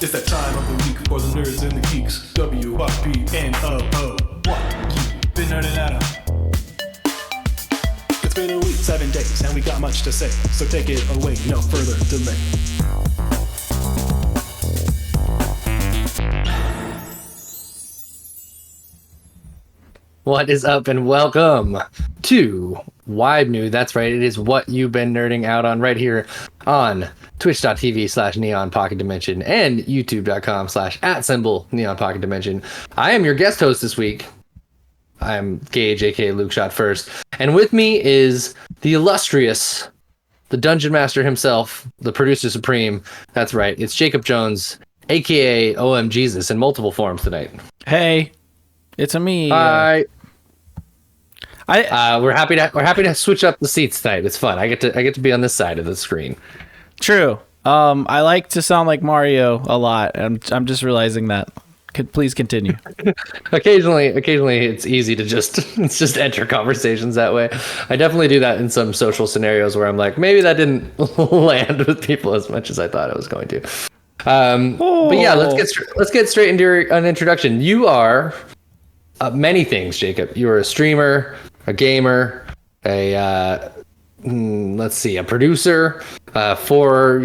It's that time of the week for the nerds and the geeks. WYBNOO. What you been nerding out on? It's been a week, 7 days, and we got much to say. So take it away, no further delay. What is up and welcome to WYBNOO. That's right, it is what you've been nerding out on right here on twitch.tv/Neon Pocket Dimension and youtube.com/@Neon Pocket Dimension. I am your guest host this week. I'm Gage, aka Luke Shot First. And with me is the illustrious, the Dungeon Master himself, the Producer Supreme. That's right, it's Jacob Jones, aka OM Jesus, in multiple forms tonight. Hey, it's a me. Hi. We're happy to switch up the seats tonight. It's fun. I get to be on this side of the screen. True. I like to sound like Mario a lot. I'm just realizing that. Please continue. Occasionally it's easy to just enter conversations that way. I definitely do that in some social scenarios where I'm like, maybe that didn't land with people as much as I thought it was going to. But yeah, let's get straight into an introduction. You are many things, Jacob. You are a streamer, a gamer, a producer for,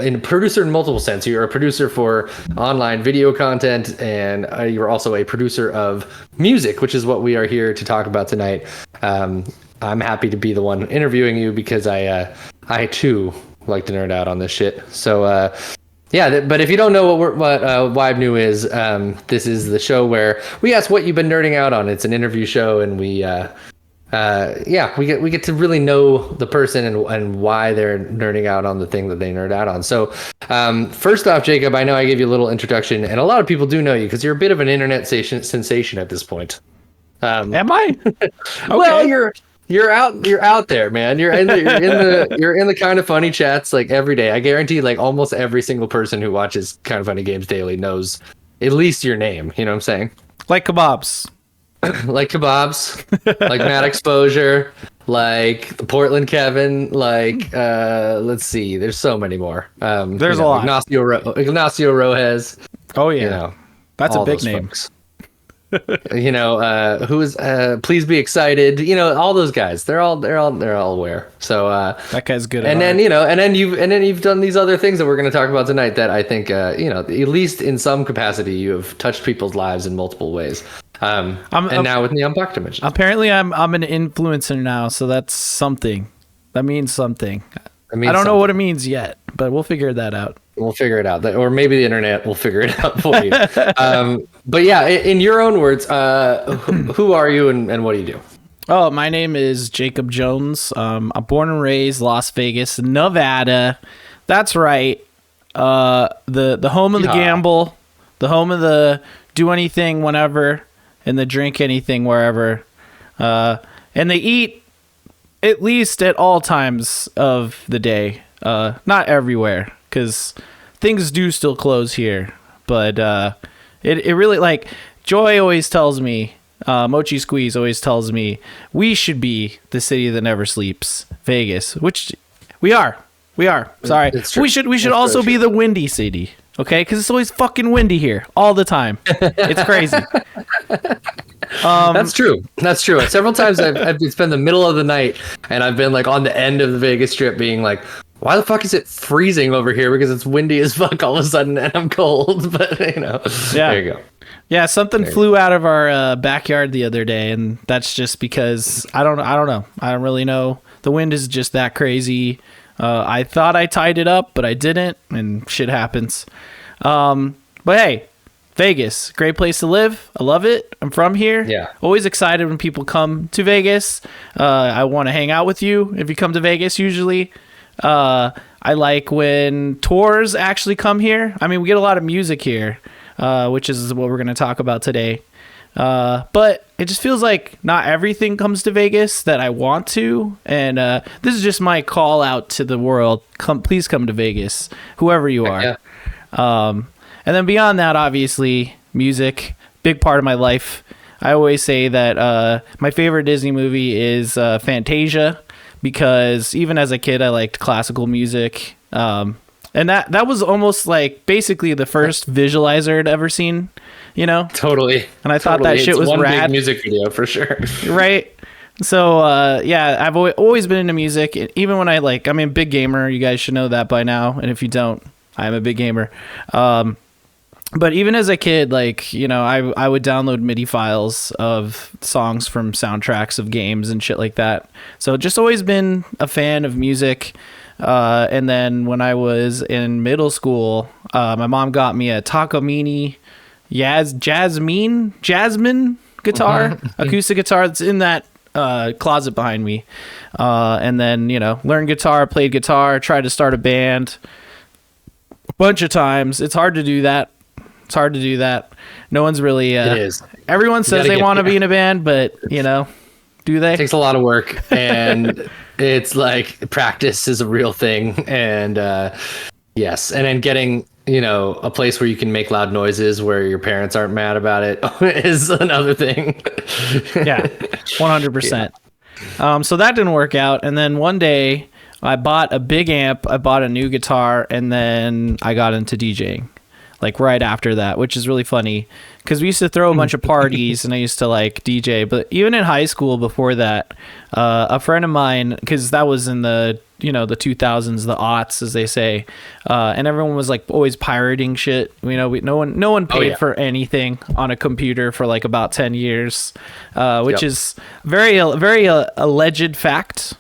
a producer in multiple sense. You're a producer for online video content, and you're also a producer of music, which is what we are here to talk about tonight. I'm happy to be the one interviewing you because I too like to nerd out on this shit. So yeah, but if you don't know what WYBNOO is, this is the show where we ask what you've been nerding out on. It's an interview show, and we get to really know the person and why they're nerding out on the thing that they nerd out on. So first off, Jacob, I know I gave you a little introduction, and a lot of people do know you because you're a bit of an internet sensation at this point. Am I? Okay. Well, you're out there, man. You're in the Kind of Funny chats like every day. I guarantee like almost every single person who watches Kind of Funny Games daily knows at least your name. You know what I'm saying? Like kebabs. Like kebabs, like Mad Exposure, like the Portland Kevin, like let's see, there's so many more. There's a lot. Ignacio Rojas. Oh yeah, that's a big name. Folks. Who's Please Be Excited. All those guys. They're all aware. So that guy's good. And then you've done these other things that we're going to talk about tonight that I think at least in some capacity you have touched people's lives in multiple ways. Now with Neon Pocket Dimension. Apparently, I'm an influencer now, so that's something. That means something. I don't know what it means yet, but we'll figure that out. We'll figure it out, or maybe the internet will figure it out for you. But yeah, in your own words, who are you and what do you do? Oh, my name is Jacob Jones. I'm born and raised Las Vegas, Nevada. That's right. The home of the gamble, the home of the do anything whenever, and the drink anything wherever. And they eat at least at all times of the day. Not everywhere, because things do still close here. But it really, like, Joy always tells me, Mochi Squeeze always tells me, we should be the city that never sleeps, Vegas, which we are. Sorry. We should also be the windy city, okay? Because it's always fucking windy here all the time. It's crazy. That's true. Several times it's been the middle of the night, and I've been like on the end of the Vegas Strip being like, why the fuck is it freezing over here? Because it's windy as fuck all of a sudden, and I'm cold. But there you go. Yeah, something flew out of our backyard the other day, and that's just because I don't know. I don't really know. The wind is just that crazy. I thought I tied it up, but I didn't, and shit happens. But hey, Vegas, great place to live. I love it. I'm from here. Yeah. Always excited when people come to Vegas. I want to hang out with you if you come to Vegas usually. I like when tours actually come here. I mean, we get a lot of music here, which is what we're going to talk about today. But it just feels like not everything comes to Vegas that I want to. And this is just my call out to the world. Please come to Vegas, whoever you are. Yeah. And then beyond that, obviously, music, big part of my life. I always say that my favorite Disney movie is Fantasia, because even as a kid, I liked classical music. And that was almost like basically the first visualizer I'd ever seen, you know? Totally. And I thought that shit was one rad. big music video for sure. Right. So, yeah, I've always been into music. Even when I'm a big gamer. You guys should know that by now. And if you don't, I'm a big gamer. But even as a kid, like, you know, I would download MIDI files of songs from soundtracks of games and shit like that. So just always been a fan of music. And then when I was in middle school, my mom got me a Takamine Jasmine guitar, acoustic guitar that's in that closet behind me. And then, you know, learned guitar, played guitar, tried to start a band a bunch of times. It's hard to do that. No one's really... It is. Everyone says they want to be in a band, but, you know, do they? It takes a lot of work, and it's like practice is a real thing. And yes, and then getting, you know, a place where you can make loud noises where your parents aren't mad about it is another thing. Yeah, 100%. So that didn't work out. And then one day I bought a big amp, I bought a new guitar, and then I got into DJing. Like right after that, which is really funny because we used to throw a bunch of parties and I used to like DJ. But even in high school before that, a friend of mine, because that was in the, you know, the 2000s, the aughts, as they say, and everyone was like always pirating shit. You know, no one paid for anything on a computer for like about 10 years, which is very alleged fact.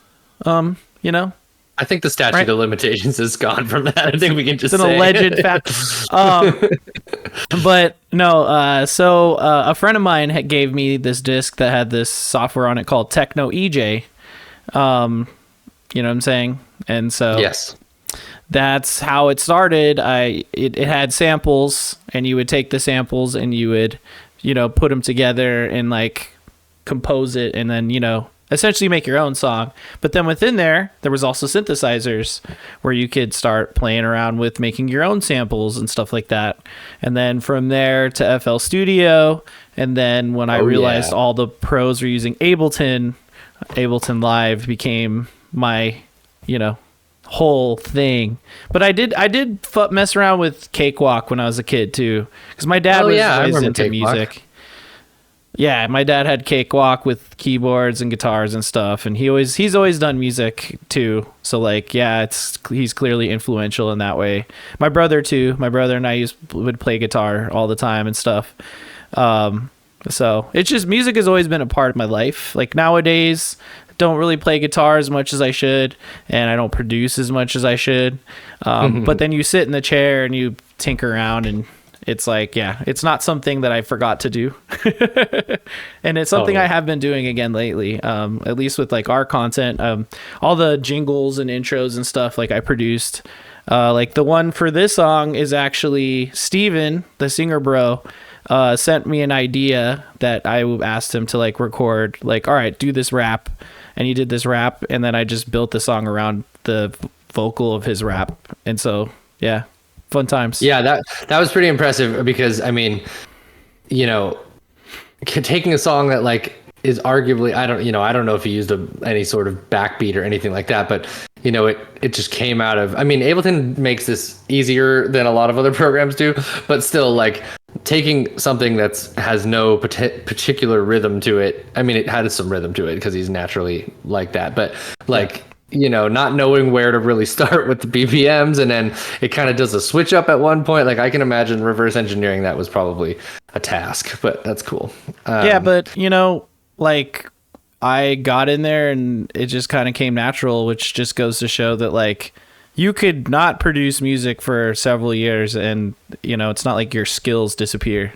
You know. I think the statute of limitations is gone from that. I think we can just say. It's an alleged fact. But no, so a friend of mine gave me this disc that had this software on it called Techno EJ. You know what I'm saying? And so yes, that's how it started. It had samples, and you would take the samples and you would, you know, put them together and like compose it, and then, you know, essentially make your own song. But then within there was also synthesizers where you could start playing around with making your own samples and stuff like that. And then from there to FL Studio. And then when I realized all the pros were using Ableton Live became my, you know, whole thing. But I did mess around with Cakewalk when I was a kid too, because my dad was always into music. Yeah, my dad had Cakewalk with keyboards and guitars and stuff, and he's always done music too. So like, yeah, he's clearly influential in that way. My brother too. My brother and I would play guitar all the time and stuff. So it's just, music has always been a part of my life. Like nowadays, don't really play guitar as much as I should, and I don't produce as much as I should. But then you sit in the chair and you tinker around, and it's like, yeah, it's not something that I forgot to do. And it's something I have been doing again lately, at least with like our content. All the jingles and intros and stuff, like I produced. Like the one for this song is actually Steven, the singer bro, sent me an idea that I asked him to like record, like, all right, do this rap. And he did this rap, and then I just built the song around the vocal of his rap. And so, yeah. Fun times. Yeah, that was pretty impressive because, I mean, you know, taking a song that like is arguably, I don't know if he used any sort of backbeat or anything like that, but you know, it just came out of, I mean, Ableton makes this easier than a lot of other programs do, but still, like taking something that has no particular rhythm to it. I mean, it had some rhythm to it because he's naturally like that, but like, you know, not knowing where to really start with the BPMs, and then it kind of does a switch up at one point. Like I can imagine reverse engineering that was probably a task, but that's cool. Yeah, but you know, like I got in there and it just kind of came natural, which just goes to show that like you could not produce music for several years and, you know, it's not like your skills disappear,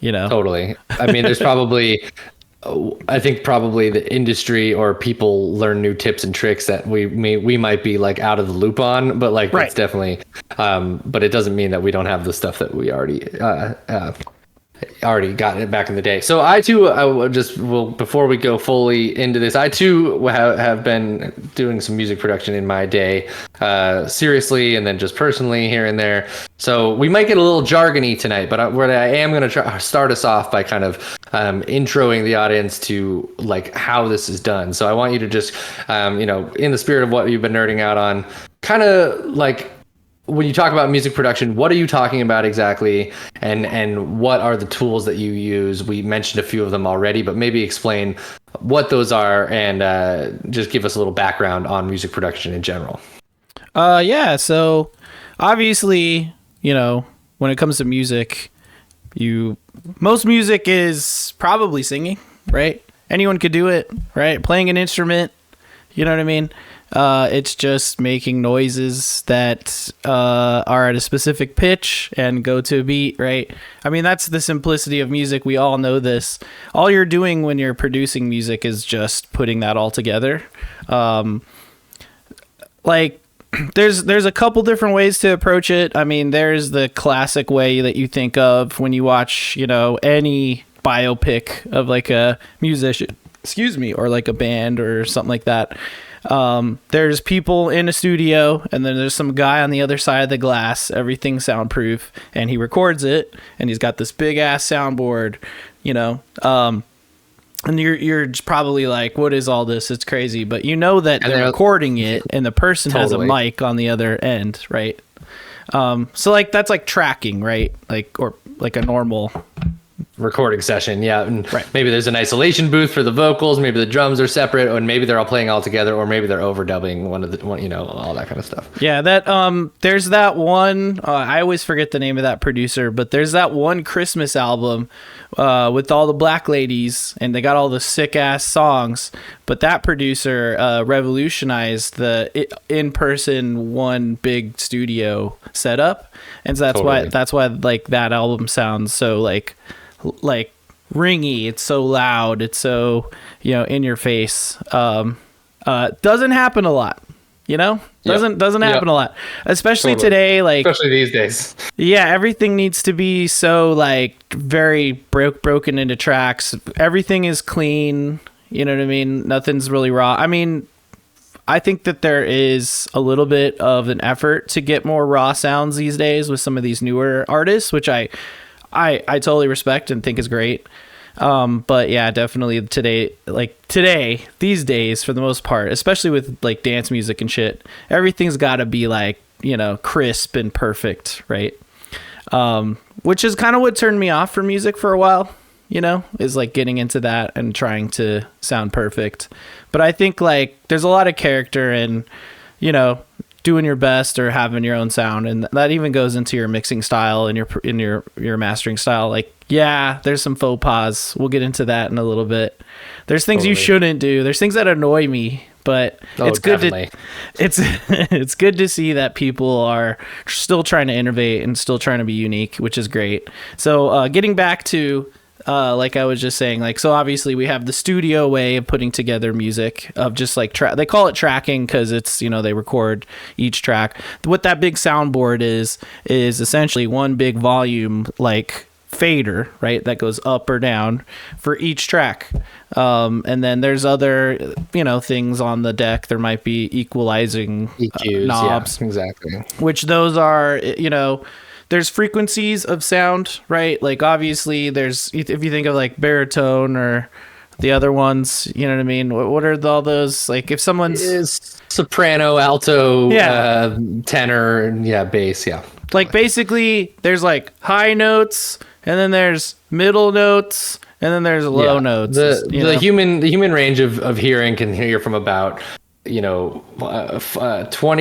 you know? Totally. I mean, there's probably... I think probably the industry or people learn new tips and tricks that we might be like out of the loop on, but like it's definitely, but it doesn't mean that we don't have the stuff that we already got it back in the day. So I too, before we go fully into this, I too have been doing some music production in my day, seriously, and then just personally here and there. So we might get a little jargony tonight, but what I am going to start us off by kind of introing the audience to like how this is done. So I want you to just, you know, in the spirit of what you've been nerding out on, kind of like when you talk about music production, what are you talking about exactly? And what are the tools that you use? We mentioned a few of them already, but maybe explain what those are and just give us a little background on music production in general. Yeah. So obviously, when it comes to music, most music is probably singing, right? Anyone could do it, right? Playing an instrument, you know what I mean? It's just making noises that are at a specific pitch and go to a beat, right? I mean, that's the simplicity of music. We all know this. All you're doing when you're producing music is just putting that all together. There's a couple different ways to approach it. I mean, there's the classic way that you think of when you watch, any biopic of like a musician, or like a band or something like that. There's people in a studio, and then there's some guy on the other side of the glass, everything's soundproof, and he records it, and he's got this big ass soundboard, and you're just probably like, what is all this? It's crazy. But you know that they're recording it, and the person has a mic on the other end, right? So like that's like tracking, right? Or like a normal recording session, yeah. And right. Maybe there's an isolation booth for the vocals, maybe the drums are separate, or maybe they're all playing all together, or maybe they're overdubbing all that kind of stuff. Yeah, that there's that one, I always forget the name of that producer, but there's that one Christmas album with all the black ladies, and they got all the sick ass songs, but that producer revolutionized the in-person one big studio setup, and so that's why like that album sounds so like ringy. It's so loud. It's so in your face. Doesn't happen a lot. Doesn't happen a lot, especially today. Especially these days. Yeah, everything needs to be so very broken into tracks. Everything is clean. You know what I mean? Nothing's really raw. I mean, I think that there is a little bit of an effort to get more raw sounds these days with some of these newer artists, which I totally respect and think is great. But yeah, definitely today, these days, for the most part, especially with like dance music and shit, everything's got to be crisp and perfect, right? Which is kind of what turned me off from music for a while, is like getting into that and trying to sound perfect. But I think there's a lot of character in, doing your best or having your own sound, and that even goes into your mixing style and your mastering style. There's some faux pas. We'll get into that in a little bit. There's things you shouldn't do. There's things that annoy me, but it's good it's good to see that people are still trying to innovate and still trying to be unique, which is great. So getting back to like I was just saying, so obviously we have the studio way of putting together music of just they call it tracking because it's, they record each track. What that big soundboard is essentially one big volume, fader, right? That goes up or down for each track. And then there's other, things on the deck. There might be equalizing EQs, knobs. Yeah, exactly. Which those are, there's frequencies of sound, right? Obviously there's, if you think of baritone or the other ones, you know what I mean? What are all those? If someone's is soprano, alto, tenor, bass. Yeah. Basically there's high notes, and then there's middle notes, and then there's low notes. The human range of hearing can hear from about 20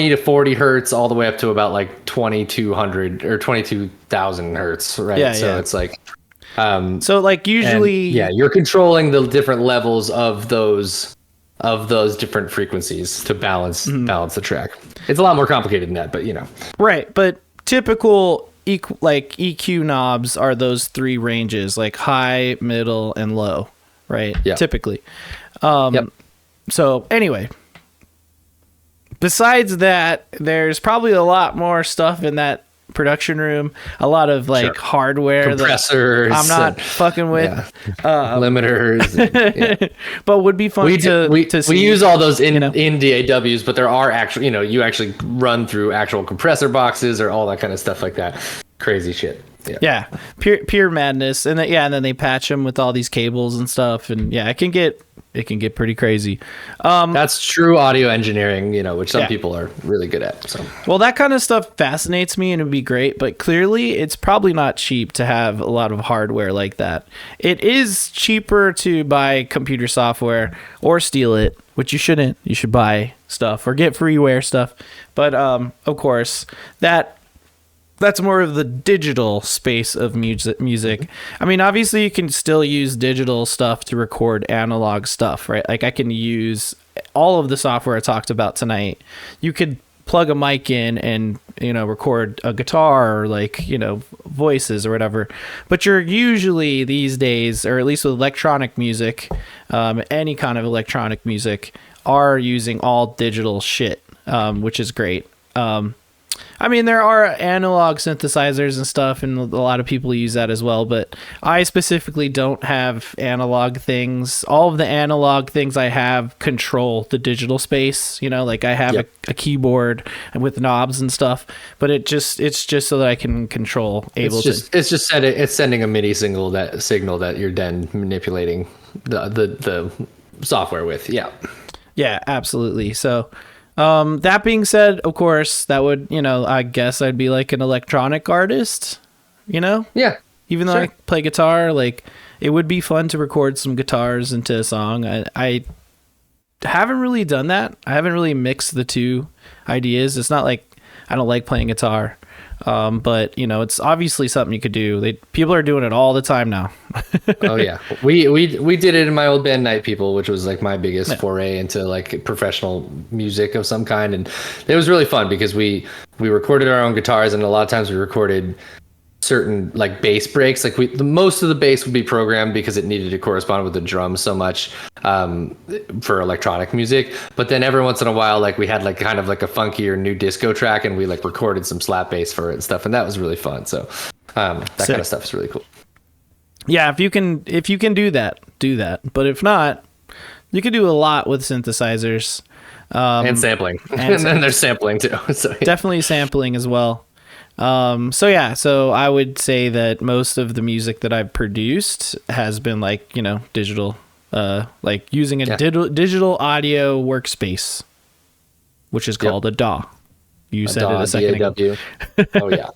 to 40 hertz all the way up to about 2200 or 22,000 hertz, right? Yeah, so yeah. it's usually you're controlling the different levels of those different frequencies to balance the track. It's a lot more complicated than that, but right. But typical EQ knobs are those three ranges, high, middle, and low, right? Yeah. Typically. So anyway, besides that, there's probably a lot more stuff in that production room. A lot of hardware, compressors, that I'm not fucking with, limiters. But would be fun to see. We use all those in DAWs, but there are actually you actually run through actual compressor boxes or all that kind of stuff like that. Crazy shit. Yeah, pure madness, and then they patch them with all these cables and stuff, and it can get It can get pretty crazy. That's true audio engineering, which some Yeah. people are really good at. So Well, that kind of stuff fascinates me and it'd be great, but clearly it's probably not cheap to have a lot of hardware like that. It is cheaper to buy computer software or steal it, which you shouldn't. You should buy stuff or get freeware stuff. But of course, that's more of the digital space of music. I mean, obviously you can still use digital stuff to record analog stuff, right? Like I can use all of the software I talked about tonight. You could plug a mic in and, record a guitar or voices or whatever. But you're usually these days, or at least with electronic music, any kind of electronic music, are using all digital shit, which is great. I mean, there are analog synthesizers and stuff, and a lot of people use that as well, but I specifically don't have analog things. All of the analog things I have control the digital space, I have a keyboard with knobs and stuff, but it's just so that I can control it's sending a MIDI signal that you're then manipulating the software with. Yeah. Yeah, absolutely. So, that being said, of course, that would, I guess I'd be like an electronic artist, Yeah. Even though Sure. I play guitar, it would be fun to record some guitars into a song. I haven't really done that. I haven't really mixed the two ideas. It's not like I don't like playing guitar. But it's obviously something you could do. People are doing it all the time now. Oh yeah, we did it in my old band Night People, which was like my biggest foray into like professional music of some kind, and it was really fun because we recorded our own guitars, and a lot of times we recorded certain like bass breaks. Like most of the bass would be programmed because it needed to correspond with the drums so much for electronic music. But then every once in a while, like we had like kind of like a funkier new disco track, and we like recorded some slap bass for it and stuff, and that was really fun. So that kind of stuff is really cool. Yeah, if you can do that, do that. But if not, you can do a lot with synthesizers And sampling, and then there's sampling too. So yeah. Definitely sampling as well. So I would say that most of the music that I've produced has been digital, like using a digital audio workspace, which is called a DAW. You said it a second ago. Oh yeah.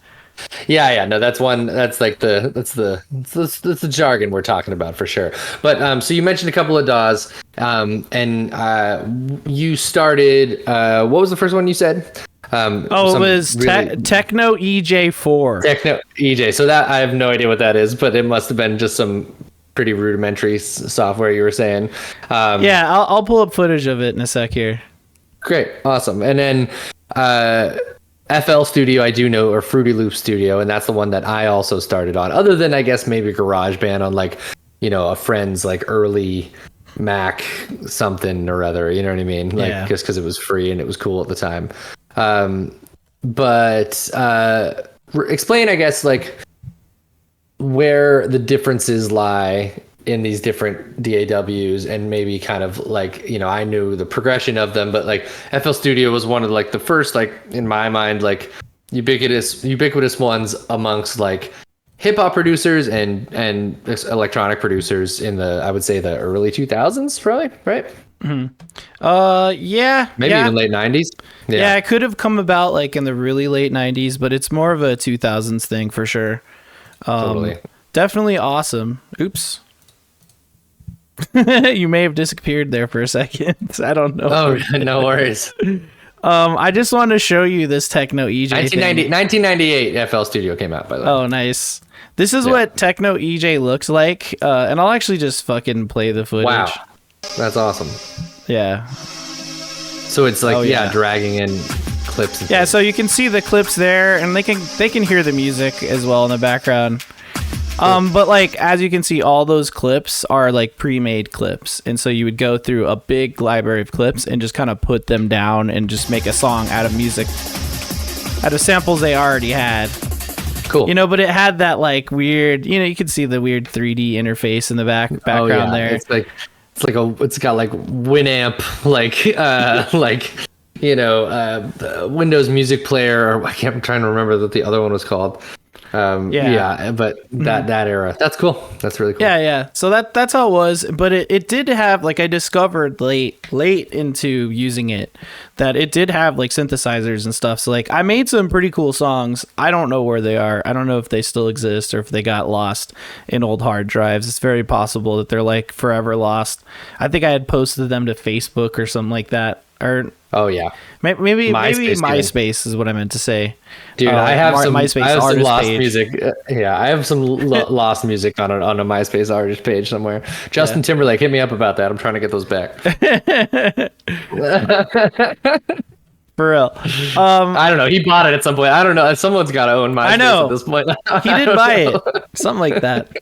Yeah. No, that's one. That's like that's the jargon we're talking about for sure. But so you mentioned a couple of DAWs, and you started. What was the first one you said? It was Techno EJ4. Techno EJ. So that I have no idea what that is, but it must have been just some pretty rudimentary software you were saying. Yeah, I'll pull up footage of it in a sec here. Great, awesome. And then FL Studio, I do know, or Fruity Loop Studio, and that's the one that I also started on. Other than I guess maybe GarageBand on a friend's early Mac something or other. You know what I mean? Just because it was free and it was cool at the time. But explain, I guess, where the differences lie in these different DAWs, and maybe kind of I knew the progression of them, but FL Studio was one of the first, in my mind, ubiquitous ones amongst hip hop producers and electronic producers in I would say the early 2000s, probably, right? Mm-hmm. Yeah. Maybe even late 90s. Yeah, it could have come about in the really late 90s, but it's more of a 2000s thing for sure. Totally. Definitely awesome. Oops. You may have disappeared there for a second. I don't know. Oh, no worries. I just want to show you this Techno EJ 1998 FL Studio came out, by the way. Oh, nice. This is what Techno EJ looks like, and I'll actually just fucking play the footage. Wow. That's awesome. Yeah. So it's dragging in clips. And yeah, so you can see the clips there, and they can hear the music as well in the background. But as you can see, all those clips are pre-made clips, and so you would go through a big library of clips and just kind of put them down and just make a song out of samples they already had. Cool. But it had that weird, you could see the weird 3D interface in the background there. It's got Winamp, Windows Music Player, or I'm trying to remember what the other one was called. But that era, that's cool. That's really cool. Yeah. So that's how it was. But it did have, like, I discovered late into using it that it did have like synthesizers and stuff. So like I made some pretty cool songs. I don't know where they are. I don't know if they still exist or if they got lost in old hard drives. It's very possible that they're like forever lost. I think I had posted them to Facebook or something like that. Or maybe MySpace is what I meant to say. Dude, I have some MySpace some lost page. music. I have some lost music on a MySpace artist page somewhere. Justin Timberlake, hit me up about that. I'm trying to get those back. For real. I don't know. He bought it at some point. I don't know. Someone's got to own MySpace I know. at this point. He did buy it. Something like that.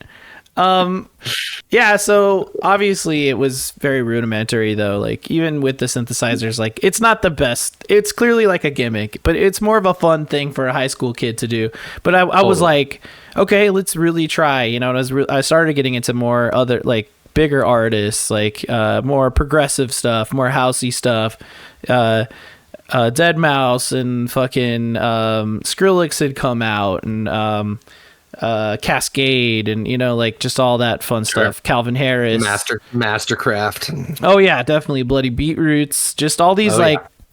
So obviously it was very rudimentary though. Like even with the synthesizers, like it's not the best. It's clearly like a gimmick, but it's more of a fun thing for a high school kid to do. But I was like, okay, let's really try. You know, and I started getting into more other like bigger artists, like more progressive stuff, more housey stuff. Dead Mouse and fucking Skrillex had come out, and Cascade, and you know, like just all that fun stuff. Calvin Harris, Mastercraft. Oh yeah, definitely Bloody Beetroots. Just all these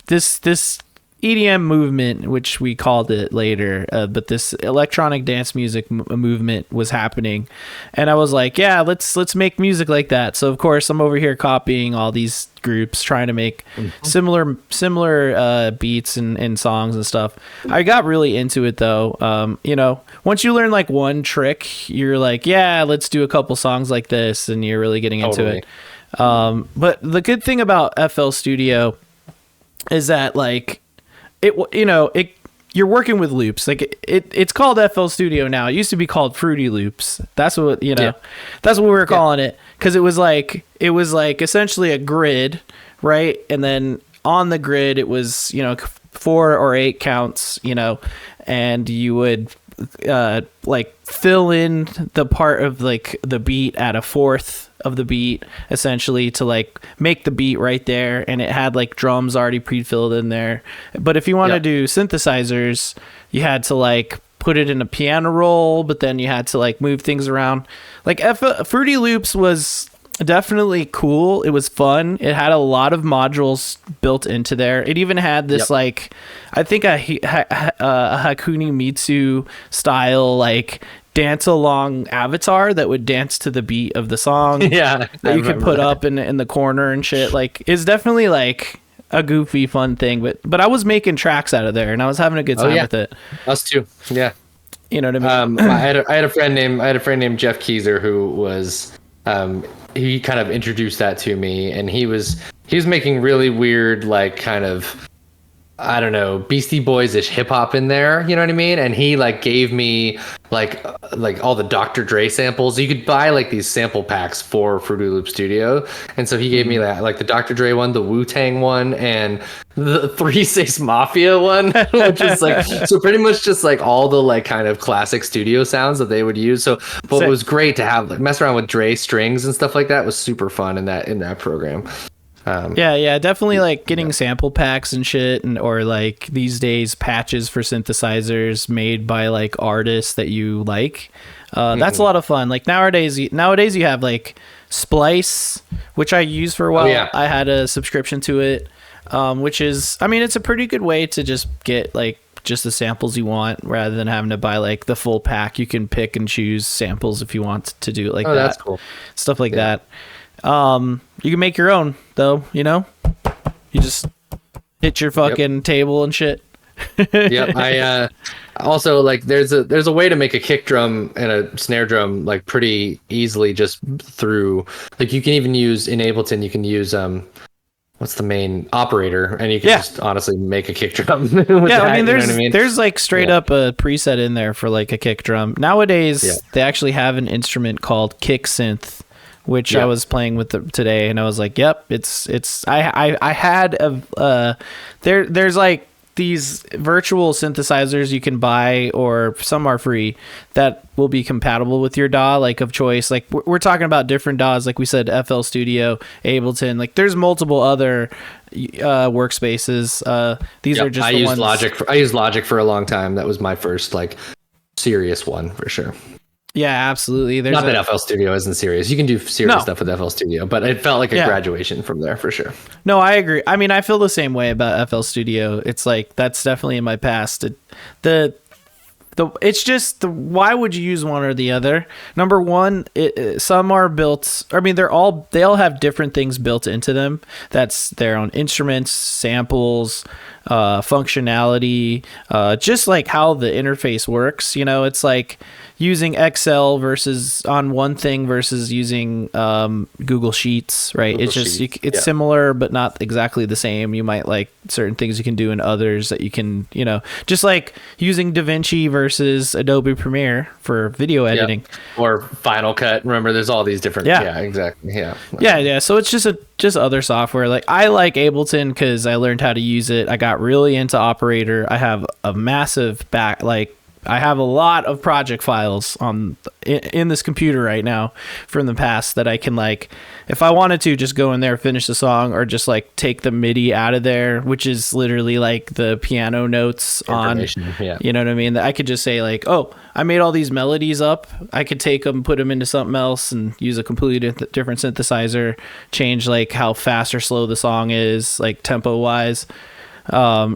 this EDM movement, which we called it later, but this electronic dance music movement was happening, and I was like, yeah, let's make music like that. So of course I'm over here copying all these groups, trying to make similar beats and songs and stuff. I got really into it though. You know, once you learn like one trick, you're like, yeah, let's do a couple songs like this, and you're really getting into it. But the good thing about FL Studio is that like you're working with loops. Like it's called FL Studio now. It used to be called Fruity Loops. That's what that's what we were calling it, because it was like essentially a grid, right? And then on the grid it was 4 or 8 counts, and you would like fill in the part of like the beat at a fourth of the beat, essentially, to like make the beat right there, and it had like drums already pre-filled in there. But if you want to do synthesizers, you had to like put it in a piano roll, but then you had to like move things around. Like Fruity Loops was definitely cool. It was fun. It had a lot of modules built into there. It even had this like, I think a Hakuni Mitsu style like dance along avatar that would dance to the beat of the song. That you could put up in the corner and shit. Like it's definitely like a goofy fun thing, but I was making tracks out of there and I was having a good time with it. Us too. Yeah. You know what I mean? I had a friend named Jeff Keezer who was he kind of introduced that to me, and he was making really weird, like kind of, I don't know, Beastie Boys-ish hip hop in there, you know what I mean? And he like gave me like all the Dr. Dre samples. You could buy like these sample packs for Fruity Loop Studio, and so he gave me that, like the Dr. Dre one, the Wu-Tang one, and the 3 6 Mafia one, which is like, so pretty much just like all the like kind of classic studio sounds that they would use. So but it was great to have like mess around with Dre strings and stuff like that. It was super fun in that program. Definitely like getting sample packs and shit, or like these days patches for synthesizers made by like artists that you like. That's a lot of fun. Like nowadays you have like Splice, which I used for a while. I had a subscription to it, which is, I mean, it's a pretty good way to just get like just the samples you want rather than having to buy like the full pack. You can pick and choose samples if you want to do it like that. That's cool. Stuff like that. You can make your own though, you just hit your fucking table and shit. I also like there's a way to make a kick drum and a snare drum like pretty easily, just through like you can even use in Ableton, you can use what's the main operator, and you can just honestly make a kick drum with that, I mean there's like straight up a preset in there for like a kick drum. Nowadays they actually have an instrument called kick synth, which I was playing with today, and I was like, yep, it's I had there's like these virtual synthesizers you can buy, or some are free, that will be compatible with your DAW, like of choice. Like we're talking about different DAWs, like we said, FL Studio, Ableton, like there's multiple other workspaces. These are just I used Logic for a long time. That was my first like serious one for sure. Yeah, absolutely. There's Not that FL Studio isn't serious. You can do serious stuff with FL Studio, but it felt like a graduation from there for sure. No, I agree. I mean, I feel the same way about FL Studio. It's like that's definitely in my past. It's just why would you use one or the other? Number one, some are built. I mean, they all have different things built into them. That's their own instruments, samples, functionality, just like how the interface works. You know, it's like using Excel versus on one thing versus using Google Sheets, right? It's similar, but not exactly the same. You might like certain things you can do in others that you can, just like using DaVinci versus Adobe Premiere for video editing. Or Final Cut. Remember, there's all these different. Yeah, exactly. Yeah. So it's just other software. Like I like Ableton because I learned how to use it. I got really into Operator. I have a massive I have a lot of project files in this computer right now from the past that I can if I wanted to just go in there, finish the song, or just take the MIDI out of there, which is literally the piano notes on, you know what I mean? That I could just say oh, I made all these melodies up. I could take them, put them into something else and use a completely different synthesizer, change how fast or slow the song is, tempo wise. That's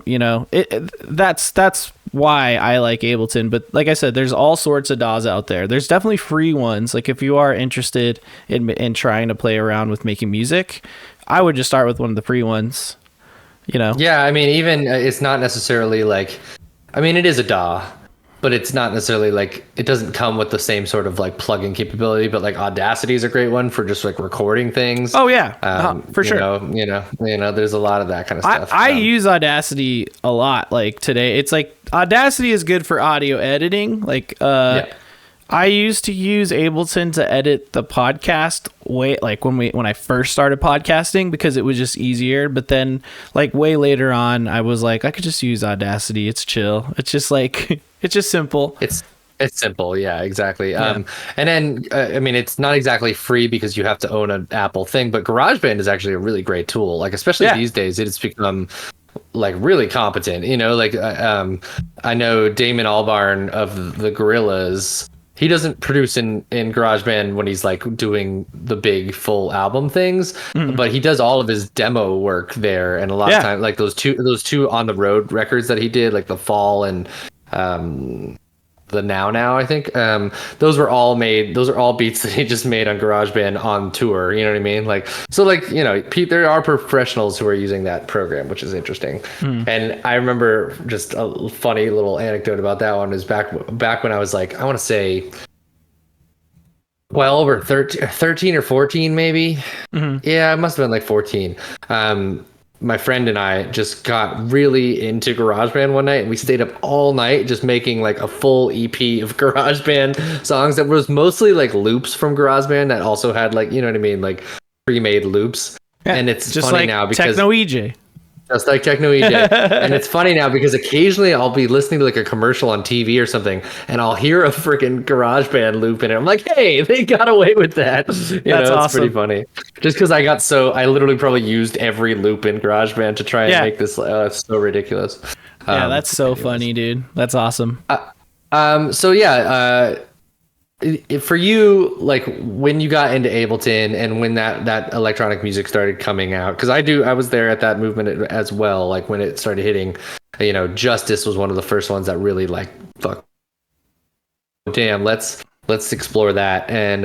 why I like Ableton. But like I said, there's all sorts of DAWs out there. There's definitely free ones. If you are interested in trying to play around with making music, I would just start with one of the free ones. Yeah, I mean, even it's not necessarily it is a DAW, but it's not necessarily it doesn't come with the same sort of plugin capability. But Audacity is a great one for just recording things. Oh yeah, for sure. There's a lot of that kind of stuff. I use Audacity a lot. Today, it's Audacity is good for audio editing. I used to use Ableton to edit the podcast when I first started podcasting because it was just easier. But then way later on, I was I could just use Audacity. It's chill. It's just it's just simple. It's simple. Yeah, exactly. Yeah. And then, it's not exactly free because you have to own an Apple thing, but GarageBand is actually a really great tool. Especially these days, it's become really competent. I know Damon Albarn of the Gorillaz. He doesn't produce in GarageBand when he's doing the big full album things, but he does all of his demo work there. And a lot of time, those two on the road records that he did, the Fall and the Now, I think, those are all beats that he just made on GarageBand on tour. You know what I mean? Pete, there are professionals who are using that program, which is interesting. And I remember just a funny little anecdote about that one is back when I was I want to say 12 or 13 or 14, maybe. Yeah, it must have been 14. My friend and I just got really into GarageBand one night, and we stayed up all night just making a full EP of GarageBand songs that was mostly loops from GarageBand that also had you know what I mean, pre-made loops. Yeah, and it's just funny now because Techno EJ. Just like Techno EJ. And it's funny now because occasionally I'll be listening to a commercial on TV or something, and I'll hear a freaking GarageBand loop in it. I'm hey, they got away with that. That's awesome. It's pretty funny. Just because I literally probably used every loop in GarageBand to try and make this so ridiculous. Yeah, that's so funny, dude. That's awesome. For you, when you got into Ableton and when that electronic music started coming out, because I was there at that movement as well, when it started hitting, Justice was one of the first ones that really fuck, damn, let's explore that. And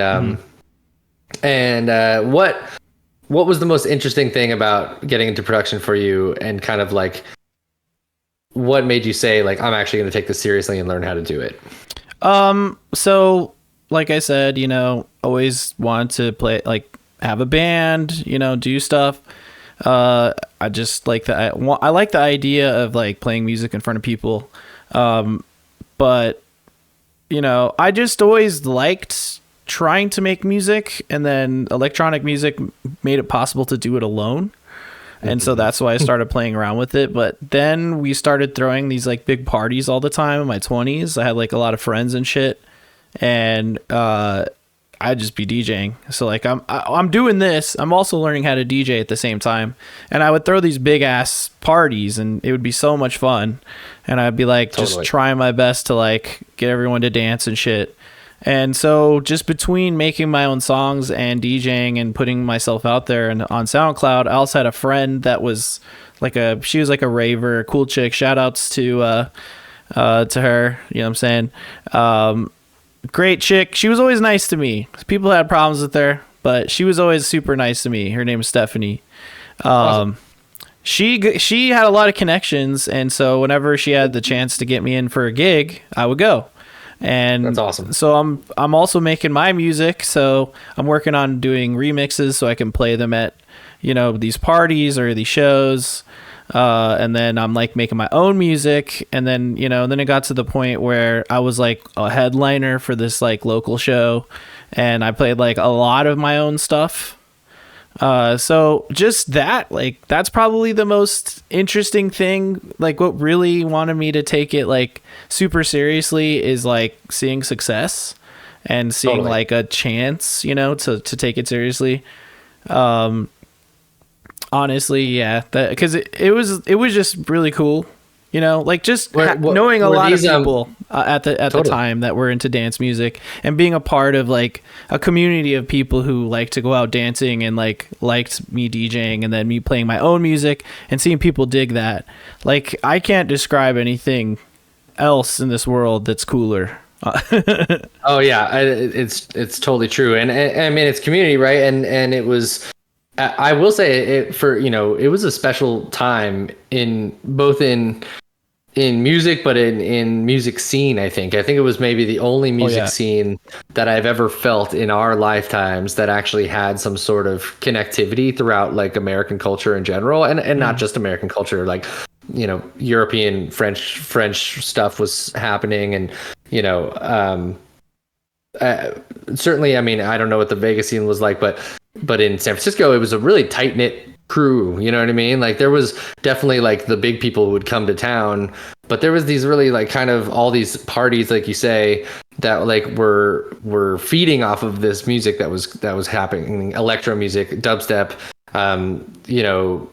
what was the most interesting thing about getting into production for you, and kind of what made you say I'm actually going to take this seriously and learn how to do it? So like I said, always wanted to play, have a band, do stuff. I just I like the idea of playing music in front of people. But I just always liked trying to make music, and then electronic music made it possible to do it alone. And so that's why I started playing around with it. But then we started throwing these big parties all the time in my 20s. I had a lot of friends and shit. And I'd just be DJing. So like I'm doing this. I'm also learning how to DJ at the same time. And I would throw these big ass parties, and it would be so much fun. And I'd be like just trying my best to like get everyone to dance and shit. And so just between making my own songs and DJing and putting myself out there and on SoundCloud, I also had a friend that was she was like a raver, a cool chick. Shout outs to her, you know what I'm saying? Great chick. She was always nice to me. People had problems with her, but she was always super nice to me. Her name is Stephanie. Awesome. She had a lot of connections, and so whenever she had the chance to get me in for a gig, I would go. And that's awesome. So I'm also making my music, so I'm working on doing remixes so I can play them at, you know, these parties or these shows. And then I'm like making my own music, and then, you know, then it got to the point where I was like a headliner for this like local show, and I played like a lot of my own stuff. So just that, like, that's probably the most interesting thing. Like, what really wanted me to take it like super seriously is like seeing success and seeing like a chance, you know, to take it seriously. Honestly, yeah, because it was just really cool, you know, like just knowing a lot of people at the time that were into dance music, and being a part of like a community of people who like to go out dancing and like liked me DJing, and then me playing my own music and seeing people dig that. Like, I can't describe anything else in this world that's cooler. Oh yeah, it's totally true, and I mean, it's community, right? And it was. I will say it was a special time in music, but in music scene. I think it was maybe the only music scene that I've ever felt in our lifetimes that actually had some sort of connectivity throughout like American culture in general, and not just American culture, like, you know, European, French stuff was happening, and, you know, certainly, I mean, I don't know what the Vegas scene was like, but in San Francisco, it was a really tight knit crew. You know what I mean? Like, there was definitely like the big people who would come to town, but there was these really like kind of all these parties, like you say, that like were feeding off of this music that was happening, electro music, dubstep, you know,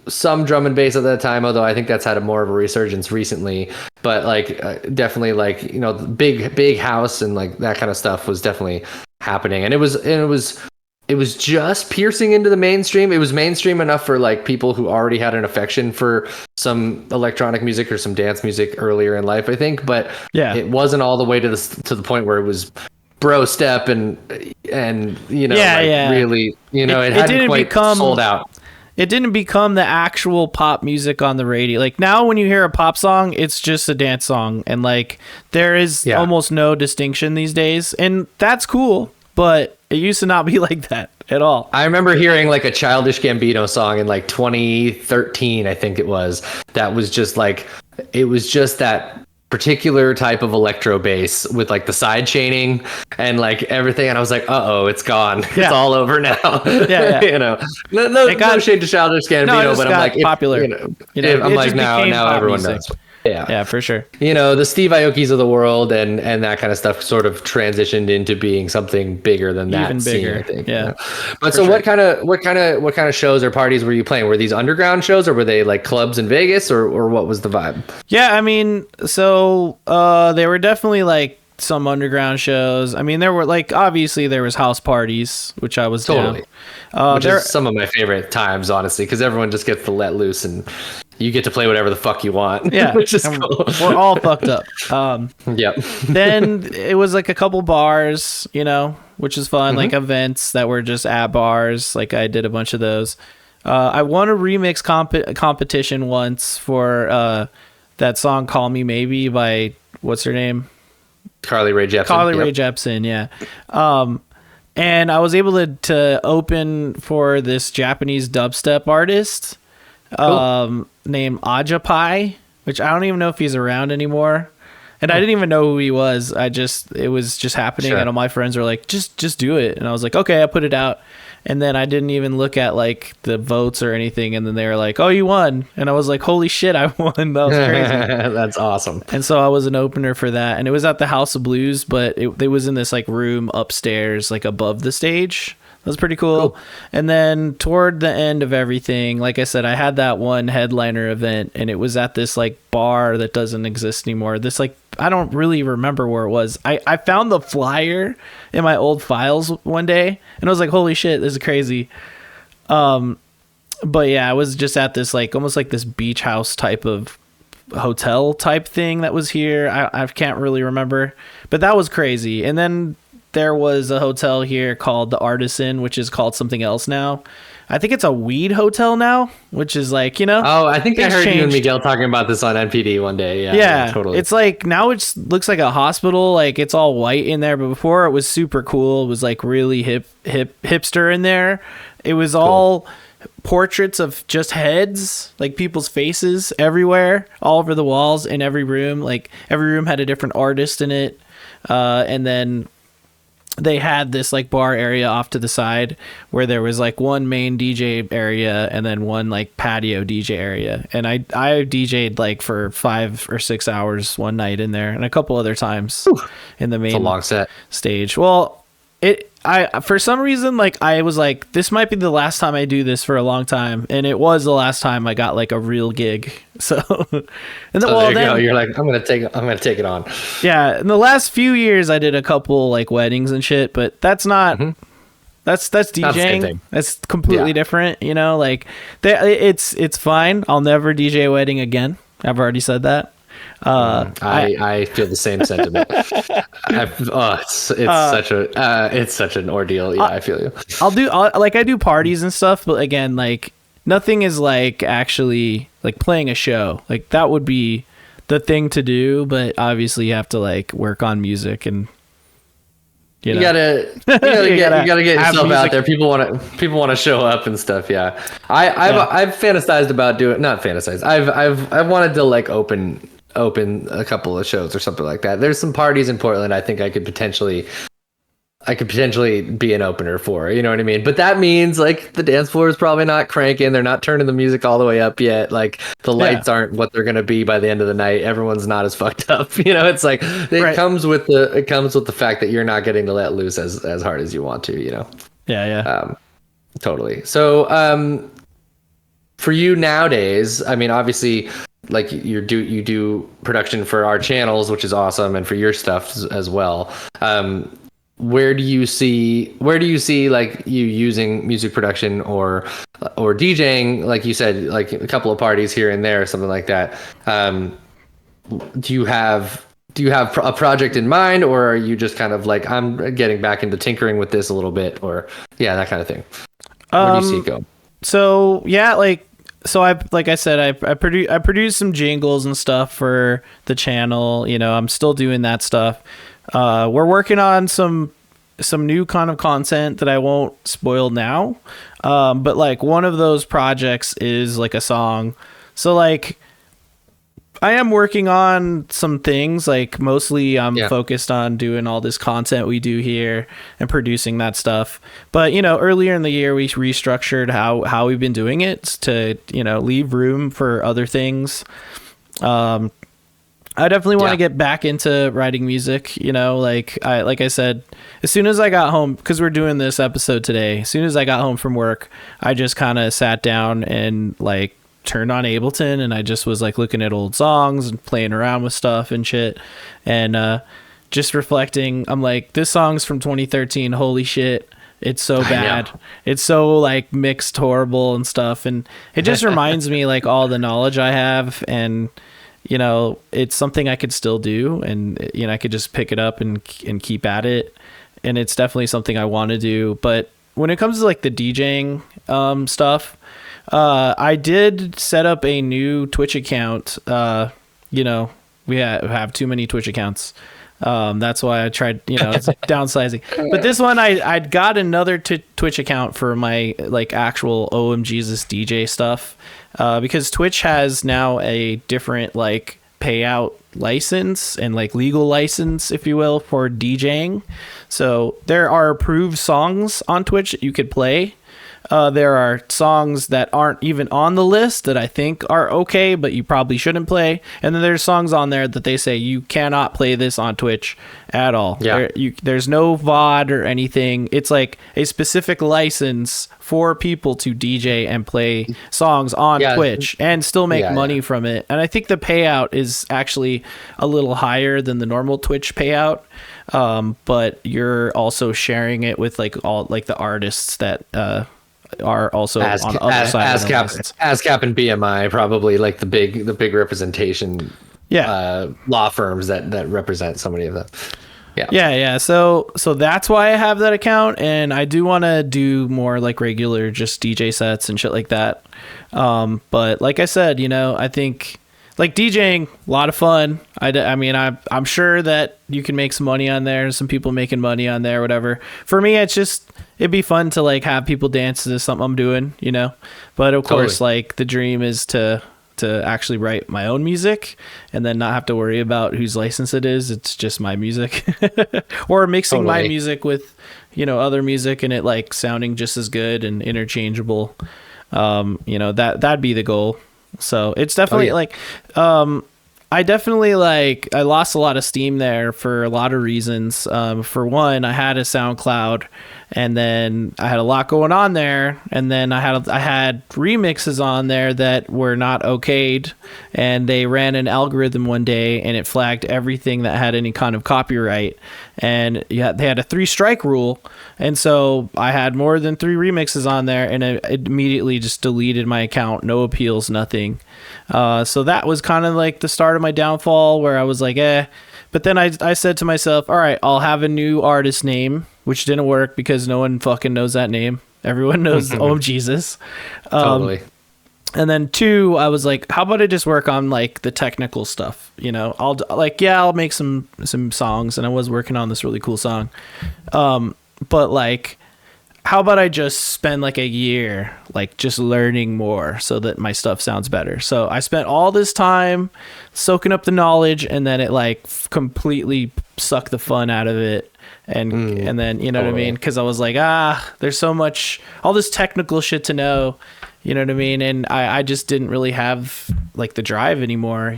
some drum and bass at that time, although I think that's had more of a resurgence recently. But like definitely like, you know, the big house and like that kind of stuff was definitely happening, and it was just piercing into the mainstream. It was mainstream enough for like people who already had an affection for some electronic music or some dance music earlier in life, I think. But yeah, it wasn't all the way to the point where it was bro step and you know, really, you know, it hadn't quite sold out. It didn't become the actual pop music on the radio. Like, now when you hear a pop song, it's just a dance song, and like there is almost no distinction these days, and that's cool. But it used to not be like that at all. I remember hearing like a Childish Gambino song in like 2013, I think it was, that was just like, it was just that particular type of electro bass with like the side chaining and like everything, and I was like, it's gone. It's all over now. You know, no shade to Childish Gambino, but I'm like, popular. I'm like, now everyone knows. Yeah, for sure. You know, the Steve Aokis of the world and that kind of stuff sort of transitioned into being something bigger than that. Even bigger, scene, I think. Yeah. You know? But so sure. what kind of shows or parties were you playing? Were these underground shows, or were they like clubs in Vegas, or what was the vibe? Yeah, I mean, so they were definitely like some underground shows. I mean, there were like, obviously there was house parties, which I was totally down. Which is some of my favorite times, honestly, because everyone just gets to let loose and you get to play whatever the fuck you want. Yeah, which is cool. We're all fucked up. Yep. Then it was like a couple bars, you know, which is fun, like events that were just at bars. Like, I did a bunch of those. I won a remix competition once for that song "Call Me Maybe" by what's her name? Carly Rae Jepsen. Rae Jepsen, yeah. And I was able to open for this Japanese dubstep artist named Ajapai, which I don't even know if he's around anymore. And I didn't even know who he was. It was just happening, and all my friends were like, just do it. And I was like, okay, I put it out. And then I didn't even look at like the votes or anything. And then they were like, "Oh, you won." And I was like, "Holy shit, I won." That was crazy. That's awesome. And so I was an opener for that. And it was at the House of Blues, but it was in this like room upstairs, like above the stage. That was pretty cool. And then toward the end of everything, like I said, I had that one headliner event, and it was at this like bar that doesn't exist anymore. This like, I don't really remember where it was. I found the flyer in my old files one day, and I was like, holy shit, this is crazy. But yeah, I was just at this like almost like this beach house type of hotel type thing that was here. I can't really remember, but that was crazy. And then there was a hotel here called the Artisan, which is called something else now. I think it's a weed hotel now, which is like, you know. Oh, I think I heard changed. you and Miguel talking about this on NPD one day. Yeah, totally. It's like now it looks like a hospital. Like it's all white in there, but before it was super cool. It was like really hipster in there. It was all portraits of just heads, like people's faces everywhere, all over the walls in every room. Like every room had a different artist in it, and then they had this like bar area off to the side where there was like one main DJ area and then one like patio DJ area. And I DJ'd like for 5 or 6 hours one night in there, and a couple other times in the main it's a long set stage. Well, I for some reason, like I was like, this might be the last time I do this for a long time, and it was the last time I got like a real gig. So, and then, there you go. You're like, I'm gonna take it on. Yeah, in the last few years, I did a couple like weddings and shit, but that's not. That's DJing. That's completely different. You know, like it's fine. I'll never DJ a wedding again. I've already said that. I feel the same sentiment. It's such an ordeal. Yeah, I feel you. I do parties and stuff, but again, like nothing is like actually like playing a show. Like that would be the thing to do, but obviously you have to like work on music and you gotta get yourself out there. People want to show up and stuff. Yeah, I've fantasized about doing, not fantasized. I've wanted to like open a couple of shows or something like that. There's some parties in Portland I think I could potentially be an opener for, you know what I mean? But that means like the dance floor is probably not cranking. They're not turning the music all the way up yet. Like the lights aren't what they're going to be by the end of the night. Everyone's not as fucked up. You know, it's like, it comes with the fact that you're not getting to let loose as hard as you want to, you know? Yeah. Totally. So, for you nowadays, I mean, obviously, like you do production for our channels, which is awesome, and for your stuff as well. Where do you see like you using music production or DJing, like you said, like a couple of parties here and there or something like that? Do you have a project in mind, or are you just kind of like, I'm getting back into tinkering with this a little bit, or that kind of thing? Where do you see it go? So yeah, like I said, I produce some jingles and stuff for the channel. You know, I'm still doing that stuff. We're working on some new kind of content that I won't spoil now. But like one of those projects is like a song. So like I am working on some things, like mostly I'm focused on doing all this content we do here and producing that stuff. But, you know, earlier in the year, we restructured how we've been doing it to, you know, leave room for other things. I definitely want to get back into writing music, you know, like I said, as soon as I got home, because we're doing this episode today, as soon as I got home from work, I just kind of sat down and like turned on Ableton, and I just was like looking at old songs and playing around with stuff and shit, and just reflecting. I'm like, this song's from 2013. Holy shit, it's so bad. It's so like mixed horrible and stuff, and it just reminds me like all the knowledge I have, and you know, it's something I could still do, and you know, I could just pick it up and keep at it, and it's definitely something I want to do. But when it comes to like the DJing stuff, I did set up a new Twitch account. You know, we have too many Twitch accounts. That's why I tried, you know, it's downsizing. But this one, I'd got another Twitch account for my like actual OMG's DJ stuff, because Twitch has now a different like payout license and like legal license, if you will, for DJing. So there are approved songs on Twitch that you could play. There are songs that aren't even on the list that I think are okay, but you probably shouldn't play. And then there's songs on there that they say you cannot play this on Twitch at all. Yeah. There's no VOD or anything. It's like a specific license for people to DJ and play songs on Twitch and still make money from it. And I think the payout is actually a little higher than the normal Twitch payout. But you're also sharing it with like all like the artists that are also on the other side of the license. ASCAP and BMI, probably like the big representation law firms that represent so many of them. Yeah. So that's why I have that account, and I do want to do more like regular just DJ sets and shit like that. But like I said, I think like DJing, a lot of fun. I mean, I'm sure that you can make some money on there. Some people making money on there, whatever. For me, it'd be fun to like have people dance to something I'm doing, But of course, like the dream is to actually write my own music and then not have to worry about whose license it is. It's just my music or mixing my music with, other music and it like sounding just as good and interchangeable. That'd be the goal. So it's definitely I lost a lot of steam there for a lot of reasons. For one, I had a SoundCloud and then I had a lot going on there. And then I had remixes on there that were not okayed, and they ran an algorithm one day and it flagged everything that had any kind of copyright. And they had a 3-strike rule. And so I had more than 3 remixes on there, and it immediately just deleted my account. No appeals, nothing. So that was kind of like the start of my downfall, where I was like, But then I said to myself, all right, I'll have a new artist name, which didn't work because no one fucking knows that name. Everyone knows OM Jesus. Totally. And then 2, I was like, how about I just work on like the technical stuff? I'll make some songs, and I was working on this really cool song. But like, how about I just spend like a year like just learning more so that my stuff sounds better? So I spent all this time soaking up the knowledge, and then it like completely sucked the fun out of it. And then, what I mean? Because I was like, there's so much, all this technical shit to know, you know what I mean? And I just didn't really have like the drive anymore,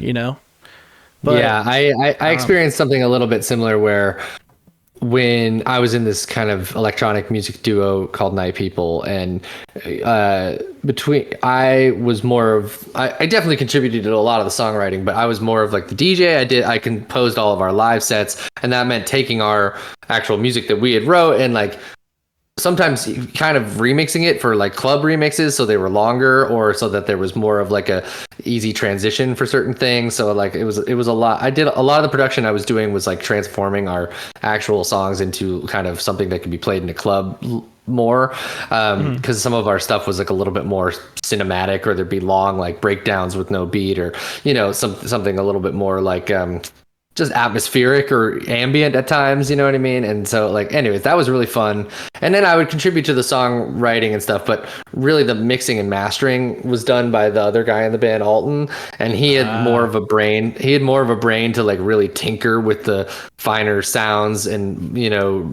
But yeah, I experienced something a little bit similar where when I was in this kind of electronic music duo called Night People, and I definitely contributed to a lot of the songwriting, but I was more of like the DJ. I composed all of our live sets, and that meant taking our actual music that we had wrote and like sometimes kind of remixing it for like club remixes, so they were longer, or so that there was more of like a easy transition for certain things. So like it was a lot. I did a lot of the production I was doing was like transforming our actual songs into kind of something that could be played in a club more, because some of our stuff was like a little bit more cinematic, or there'd be long like breakdowns with no beat, or something a little bit more like just atmospheric or ambient at times, you know what I mean? And so like, anyways, that was really fun. And then I would contribute to the songwriting and stuff, but really the mixing and mastering was done by the other guy in the band, Alton. And he had more of a brain to like really tinker with the finer sounds and,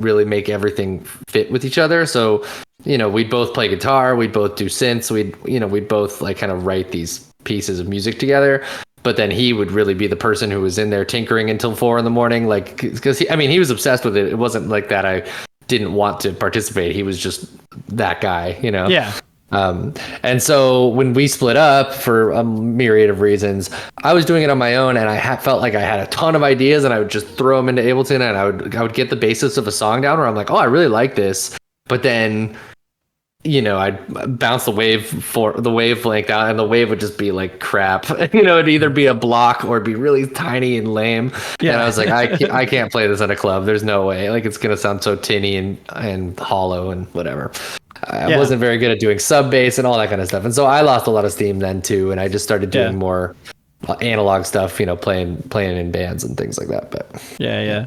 really make everything fit with each other. So, we'd both play guitar, we'd both do synths, we'd both like kind of write these pieces of music together. But then he would really be the person who was in there tinkering until 4 a.m, like, because he was obsessed with it. It wasn't like that I didn't want to participate. He was just that guy, Yeah. And so when we split up for a myriad of reasons, I was doing it on my own, and I felt like I had a ton of ideas, and I would just throw them into Ableton, and I would get the basis of a song down where I'm like, oh, I really like this. But then I'd bounce the wavelength out, and the wave would just be like crap. It'd either be a block or it'd be really tiny and lame. Yeah. And I was like, I can't play this at a club. There's no way. Like, it's gonna sound so tinny and hollow and whatever. I wasn't very good at doing sub bass and all that kind of stuff. And so I lost a lot of steam then too. And I just started doing more analog stuff, playing in bands and things like that. But yeah.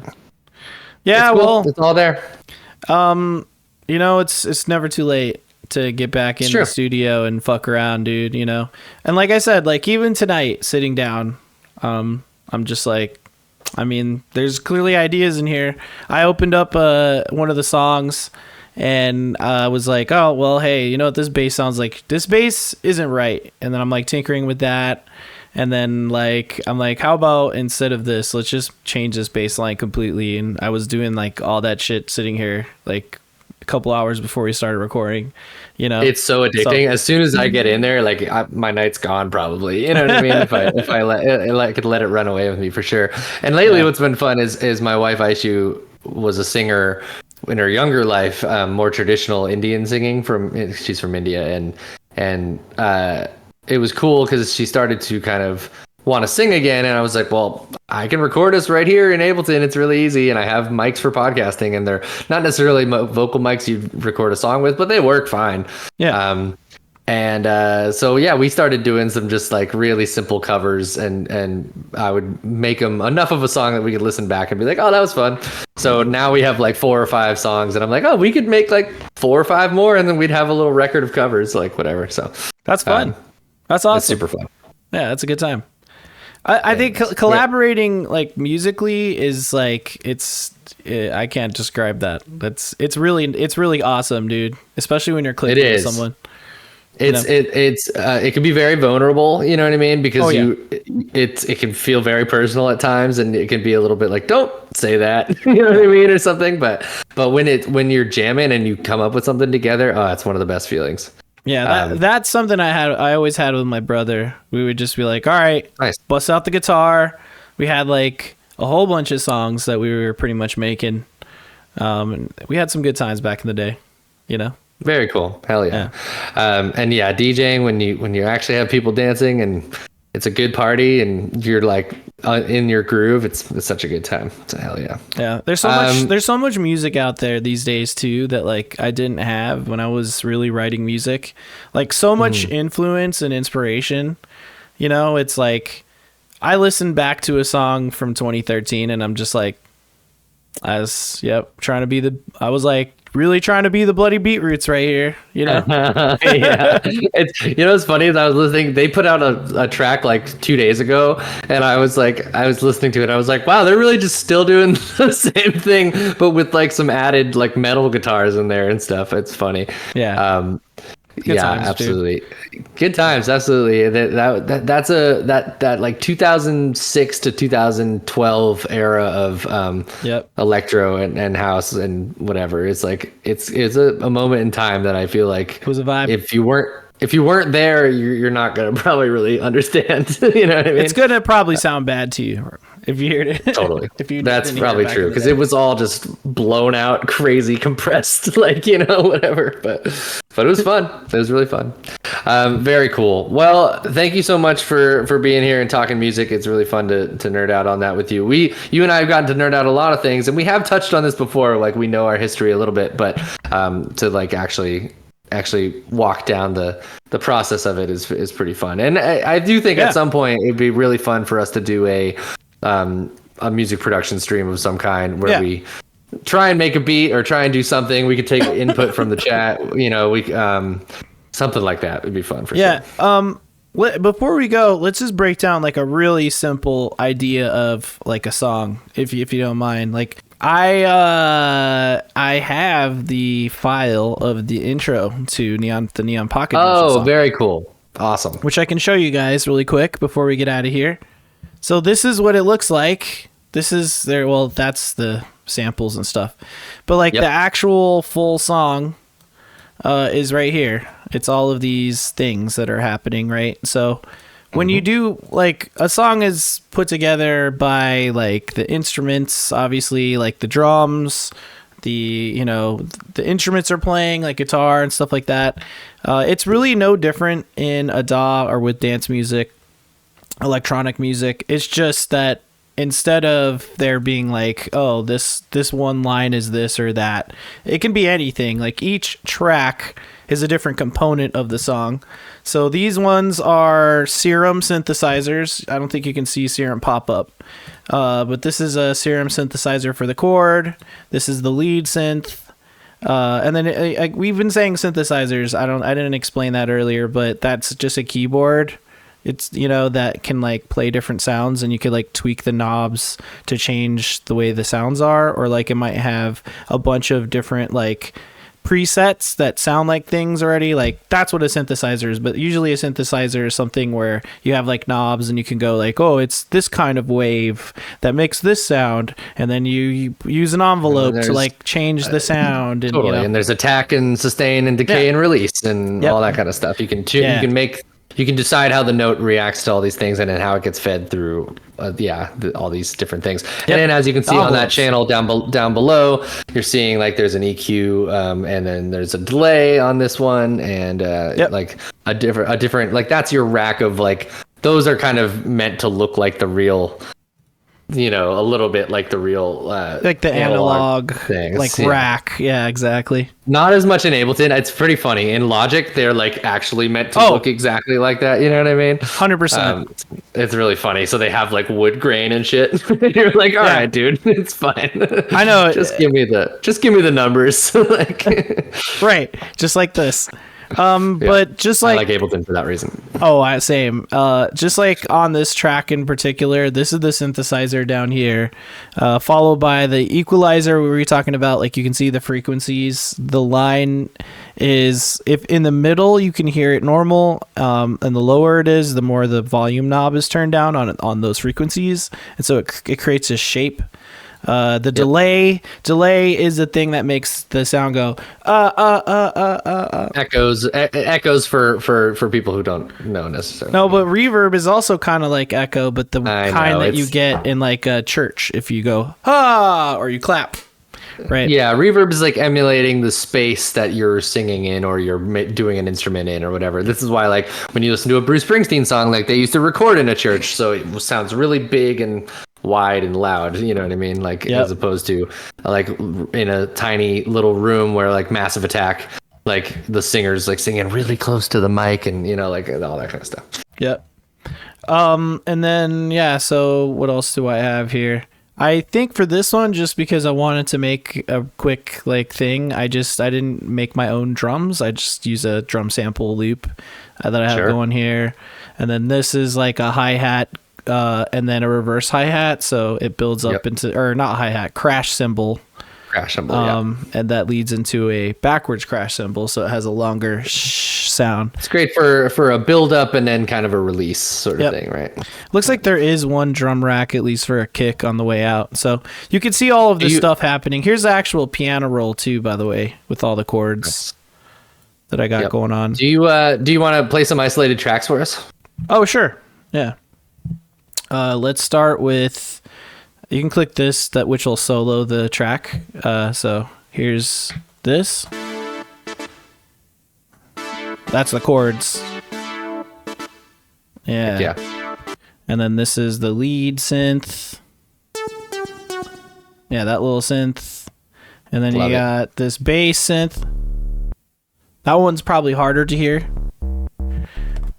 It's cool. Well, it's all there. It's never too late to get back in the studio and fuck around, dude, And like I said, like even tonight sitting down, I'm just like, I mean, there's clearly ideas in here. I opened up one of the songs and I was like, oh, well, hey, you know what this bass sounds like? This bass isn't right. And then I'm like tinkering with that. And then like, I'm like, how about instead of this, let's just change this bass line completely. And I was doing like all that shit sitting here like a couple hours before we started recording, you know. It's so addicting. As soon as I get in there, like my night's gone probably. You know what I mean? if I could let it run away with me for sure. And lately, what's been fun is my wife Aishu was a singer in her younger life, more traditional Indian singing she's from India, and it was cool because she started to kind of want to sing again, and I was like, well, I can record us right here in Ableton. It's really easy, and I have mics for podcasting, and they're not necessarily vocal mics you'd record a song with, but they work fine. Yeah. So yeah, we started doing some just like really simple covers, and I would make them enough of a song that we could listen back and be like, oh, that was fun. So now we have like 4 or 5 songs, and I'm like, oh, we could make like 4 or 5 more, and then we'd have a little record of covers, like whatever. So that's fun. That's awesome. It's super fun. Yeah, that's a good time. I think collaborating like musically is like I can't describe that. It's really awesome, dude. Especially when you're clicking with someone. It can be very vulnerable, you know what I mean? Because it can feel very personal at times, and it can be a little bit like, don't say that, you know what I mean, or something. But when you're jamming and you come up with something together, it's one of the best feelings. Yeah, that's something I always had with my brother. We would just be like, all right, nice. Bust out the guitar. We had like a whole bunch of songs that we were pretty much making. And we had some good times back in the day, you know? Very cool. Hell yeah. And yeah, DJing when you actually have people dancing and it's a good party and you're like in your groove, it's such a good time. So hell yeah. Yeah. There's so much music out there these days too that like I didn't have when I was really writing music. Like so much influence and inspiration. You know, it's like I listened back to a song from 2013 and I'm just like I was really trying to be the Bloody Beetroots right here, you know? Yeah. It's funny is I was listening, they put out a track like 2 days ago, and I was listening to it. I was like, wow, they're really just still doing the same thing, but with like some added like metal guitars in there and stuff. It's funny. Yeah. Good times, absolutely. Dude. Good times, absolutely. That like 2006 to 2012 era of electro and house and whatever. It's like it's a moment in time that I feel like it was a vibe. If you weren't there, you're not gonna probably really understand. You know what I mean? It's gonna probably sound bad to you if you heard it. Totally. That's probably true because it was all just blown out, crazy, compressed, like whatever. But it was fun. It was really fun. Very cool. Well, thank you so much for being here and talking music. It's really fun to nerd out on that with you. You and I have gotten to nerd out a lot of things, and we have touched on this before. Like we know our history a little bit, but to like actually walk down the process of it is pretty fun. And I do think at some point it'd be really fun for us to do a music production stream of some kind where we try and make a beat or try and do something. We could take input from the chat, we something like that would be fun for sure. Before we go, let's just break down like a really simple idea of like a song, if you don't mind. Like I have the file of the intro to the Neon Pocket. Oh, very cool. Awesome. Which I can show you guys really quick before we get out of here. So this is what it looks like. This is there. Well, that's the samples and stuff, but like the actual full song is right here. It's all of these things that are happening, right? So when you do like a song is put together by like the instruments, obviously like the drums, the instruments are playing like guitar and stuff like that. It's really no different in a DAW or with dance music, electronic music. It's just that instead of there being like, oh, this one line is this or that, it can be anything. Like each track is a different component of the song. So these ones are Serum synthesizers. I don't think you can see Serum pop up. But this is a Serum synthesizer for the chord. This is the lead synth. And then we've been saying synthesizers. I didn't explain that earlier, but that's just a keyboard It's, that can like play different sounds, and you could like tweak the knobs to change the way the sounds are, or like it might have a bunch of different like presets that sound like things already. Like that's what a synthesizer is. But usually a synthesizer is something where you have like knobs and you can go like, oh, it's this kind of wave that makes this sound, and then you use an envelope to like change the sound. And totally. And there's attack and sustain and decay and release and all that kind of stuff. You can you can decide how the note reacts to all these things, and then how it gets fed through all these different things. And then as you can see on that channel down below, you're seeing like there's an EQ, and then there's a delay on this one, and like a different like that's your rack of like, those are kind of meant to look like the real, a little bit like the real like the analog things, like rack. Yeah, exactly. Not as much in Ableton. It's pretty funny. In Logic, they're like actually meant to look exactly like that. You know what I mean? 100%. It's really funny. So they have like wood grain and shit. You're like, all right, dude, it's fine. I know. Just give me the numbers. Like, right. Just like this. But just like, I like Ableton for that reason. Oh, same. Just like on this track in particular, this is the synthesizer down here, followed by the equalizer. We were talking about, like, you can see the frequencies. The line is, if in the middle you can hear it normal, and the lower it is, the more the volume knob is turned down on those frequencies, and so it creates a shape. The delay is the thing that makes the sound go echoes for people who don't know necessarily. No, but reverb is also kind of like echo, but the kind that you get in like a church if you go or you clap. Right. Yeah, reverb is like emulating the space that you're singing in, or you're doing an instrument in, or whatever. This is why, like, when you listen to a Bruce Springsteen song, like, they used to record in a church, so it sounds really big and wide and loud, you know what I mean? Like, as opposed to like in a tiny little room where like Massive Attack, like the singer's like singing really close to the mic, and like all that kind of stuff. Yep. And then so what else do I have here? I think for this one, just because I wanted to make a quick like thing, I didn't make my own drums. I just use a drum sample loop that I have going here. And then this is like a hi-hat, and then a reverse hi-hat. So it builds up into, or not hi-hat, crash cymbal. And that leads into a backwards crash cymbal, so it has a longer sound. It's great for a build up and then kind of a release sort of thing, right? Looks like there is one drum rack at least for a kick on the way out, so you can see all of this stuff happening. Here's the actual piano roll too, by the way, with all the chords that I got going on. Do you want to play some isolated tracks for us? Oh, sure. Yeah. Let's start with. You can click this, which will solo the track. So here's this. That's the chords. Yeah. And then this is the lead synth. Yeah, that little synth. And then you got this bass synth. That one's probably harder to hear.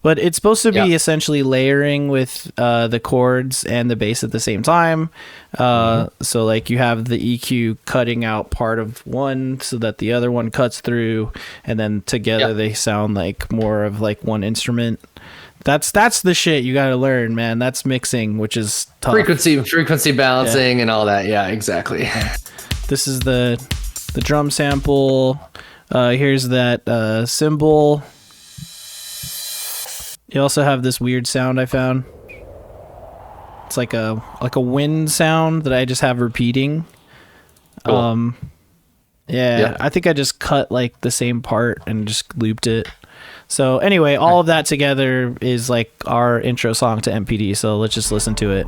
But it's supposed to be essentially layering with the chords and the bass at the same time. So like you have the EQ cutting out part of one so that the other one cuts through, and then together they sound like more of like one instrument. That's the shit you got to learn, man. That's mixing, which is tough. Frequency balancing and all that. Yeah, exactly. This is the drum sample. Here's that cymbal. You also have this weird sound I found. It's like a wind sound that I just have repeating. Cool. I think I just cut like the same part and just looped it. So anyway, all of that together is like our intro song to MPD. So let's just listen to it.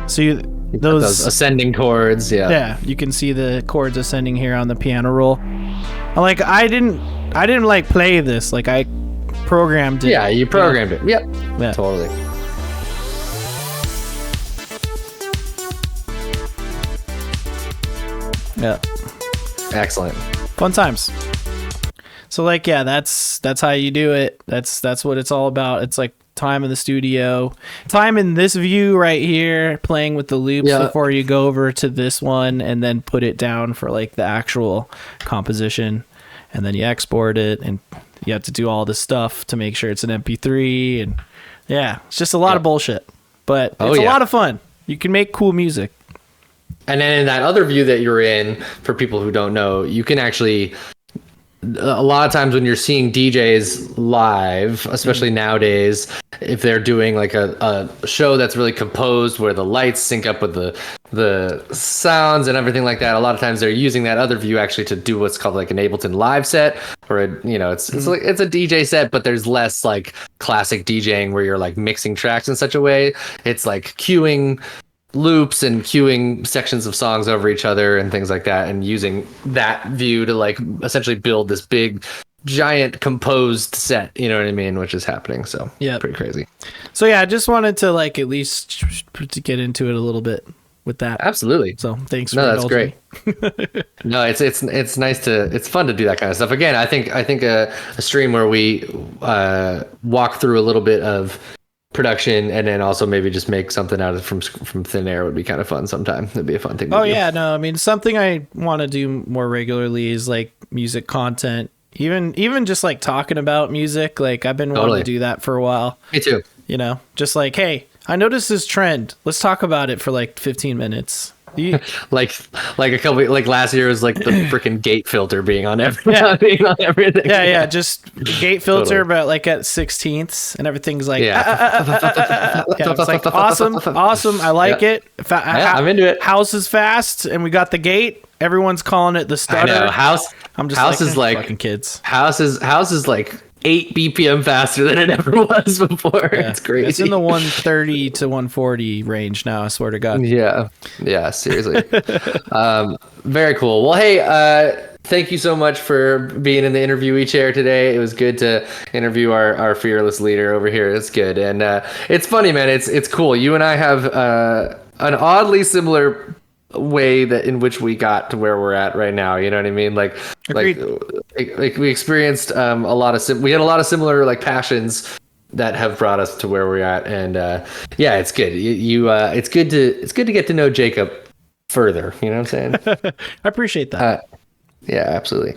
So those ascending chords, yeah, you can see the chords ascending here on the piano roll. Like I didn't like play this. Like I programmed it. Yeah, you programmed it. Yep. Yeah. Totally. Yeah. Excellent. Fun times. So like, that's how you do it. That's what it's all about. It's like time in the studio, time in this view right here, playing with the loops before you go over to this one and then put it down for like the actual composition. and then you export it, and you have to do all this stuff to make sure it's an MP3, and yeah, it's just a lot of bullshit, but it's a lot of fun. You can make cool music. And then in that other view that you're in, for people who don't know, you can actually, a lot of times when you're seeing DJs live, especially nowadays, if they're doing like a show that's really composed where the lights sync up with the sounds and everything like that, a lot of times they're using that other view actually to do what's called like an Ableton Live set, or it's like it's a DJ set, but there's less like classic DJing where you're like mixing tracks in such a way. It's like queuing loops and queuing sections of songs over each other and things like that, and using that view to like essentially build this big giant composed set, you know what I mean, which is happening. So yeah, pretty crazy. So yeah, I just wanted to like at least to get into it a little bit with that. Absolutely. So thanks for that's great. No, it's nice it's fun to do that kind of stuff. Again, I think a stream where we walk through a little bit of production and then also maybe just make something out of from thin air would be kind of fun sometime. It'd be a fun thing to do. Yeah, no, I mean, something I want to do more regularly is like music content, even just like talking about music. Like I've been wanting to do that for a while. Me too. You know, just like, hey, I noticed this trend, let's talk about it for like 15 minutes. like a couple, like last year was like the freaking gate filter being on everything. Yeah, just gate filter, but like at 16ths and everything's like it's like awesome. I like it. I'm into it. House is fast, and we got the gate. Everyone's calling it the stutter. I know. House is like fucking kids. House is like 8 BPM faster than it ever was before. Yeah. It's crazy. It's in the 130 to 140 range now, I swear to God. Yeah, seriously. Very cool. Well, hey, thank you so much for being in the interviewee chair today. It was good to interview our fearless leader over here. It's good. And it's funny, man. It's cool. You and I have an oddly similar way that in which we got to where we're at right now, you know what I mean? Like we experienced we had a lot of similar like passions that have brought us to where we're at, and it's good. It's good to get to know Jacob further, you know what I'm saying? I appreciate that. Yeah, absolutely.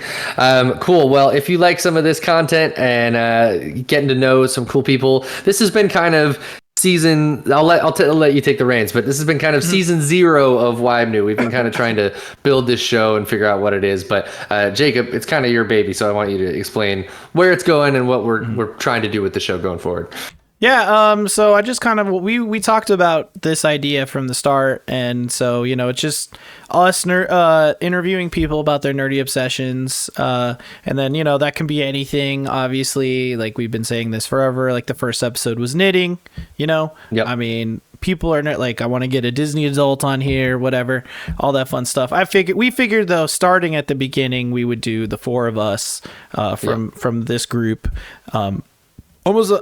Cool. Well, if you like some of this content and getting to know some cool people, this has been kind of season. I'll let you take the reins, but this has been kind of season 0 of WYBNOO. We've been kind of trying to build this show and figure out what it is. But Jacob, it's kind of your baby, so I want you to explain where it's going and what we're trying to do with the show going forward. Yeah, so I just kind of we talked about this idea from the start, and so it's just us interviewing people about their nerdy obsessions, and then that can be anything. Obviously, like we've been saying this forever. Like the first episode was knitting. Yep. I mean, people are like, I want to get a Disney adult on here, whatever, all that fun stuff. We figured though, starting at the beginning, we would do the 4 of us from this group. Almost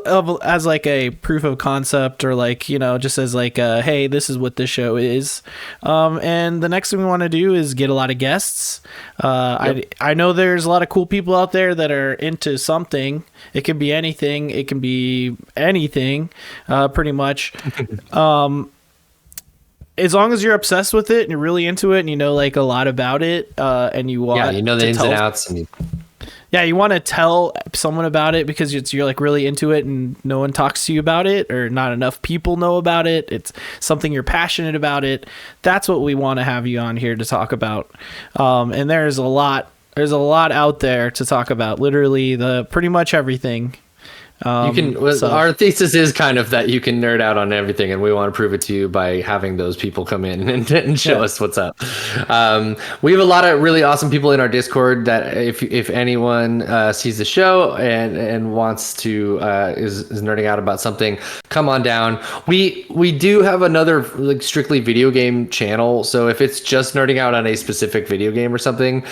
as like a proof of concept, or like just as like hey, this is what this show is. And the next thing we want to do is get a lot of guests. I know there's a lot of cool people out there that are into something. It can be anything. It can be anything, pretty much. As long as you're obsessed with it and you're really into it and like a lot about it, and you want the ins and outs and. Yeah, you want to tell someone about it because you're like really into it and no one talks to you about it, or not enough people know about it. It's something you're passionate about it. That's what we want to have you on here to talk about. And there's a lot out there to talk about. Literally pretty much everything. Our thesis is kind of that you can nerd out on everything, and we want to prove it to you by having those people come in and show us what's up. We have a lot of really awesome people in our Discord that if anyone sees the show and wants to is nerding out about something, come on down. We do have another like strictly video game channel, so if it's just nerding out on a specific video game or something,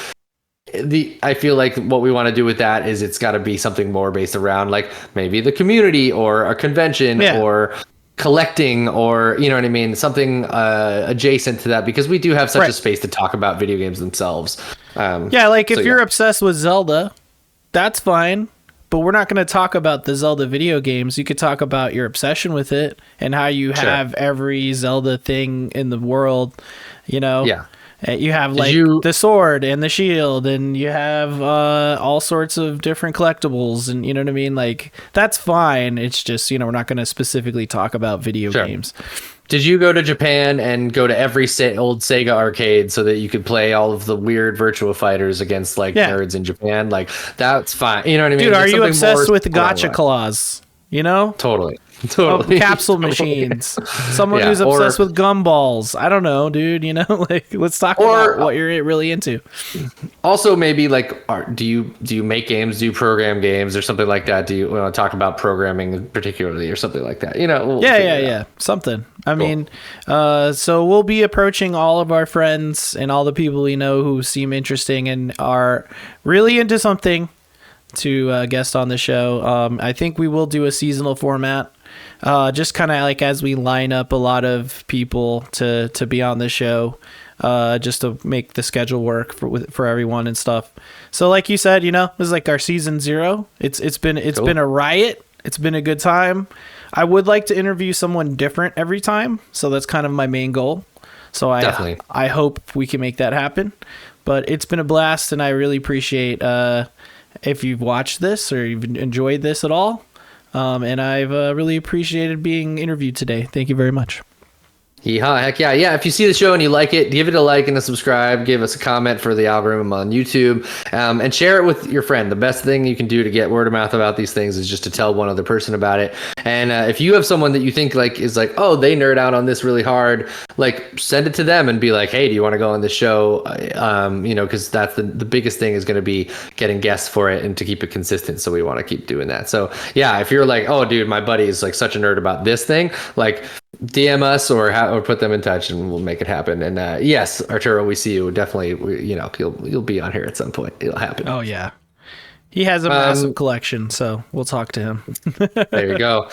I feel like what we want to do with that is it's got to be something more based around like maybe the community or a convention or collecting, or you know what I mean, something adjacent to that, because we do have such a space to talk about video games themselves. Like if you're obsessed with Zelda, that's fine, but we're not going to talk about the Zelda video games. You could talk about your obsession with it and how you have every Zelda thing in the world, You have like the sword and the shield, and you have all sorts of different collectibles, and you know what I mean? Like, that's fine. It's just, we're not going to specifically talk about video games. Did you go to Japan and go to every old Sega arcade so that you could play all of the weird Virtua Fighters against nerds in Japan? Like, that's fine. You know what I mean? Dude, are you obsessed with Gacha Claws? Totally. Capsule machines. Someone who's obsessed with gumballs. I don't know, dude. Like, let's talk about what you're really into. Also, maybe do you make games? Do you program games or something like that? Do you want to talk about programming particularly or something like that? Yeah. Something. I mean, so we'll be approaching all of our friends and all the people who seem interesting and are really into something to guest on the show. I think we will do a seasonal format. Just kind of like as we line up a lot of people to be on the show, just to make the schedule work for everyone and stuff. So like you said, this is like our season 0. It's been a riot. It's been a good time. I would like to interview someone different every time. So that's kind of my main goal. So I hope we can make that happen, but it's been a blast, and I really appreciate, if you've watched this or you've enjoyed this at all. And I've really appreciated being interviewed today. Thank you very much. Yeehaw, heck yeah. Yeah, if you see the show and you like it, give it a like and a subscribe. Give us a comment for the algorithm on YouTube, and share it with your friend. The best thing you can do to get word of mouth about these things is just to tell one other person about it. And if you have someone that you think is oh, they nerd out on this really hard, send it to them and be like, hey, do you want to go on this show? Because that's the biggest thing is going to be getting guests for it and to keep it consistent. So we want to keep doing that. So yeah, if you're oh, dude, my buddy is such a nerd about this thing, DM us or put them in touch and we'll make it happen. And yes, Arturo, we see you. Definitely, you'll be on here at some point. It'll happen. Oh yeah, he has a massive collection, so we'll talk to him. There you go.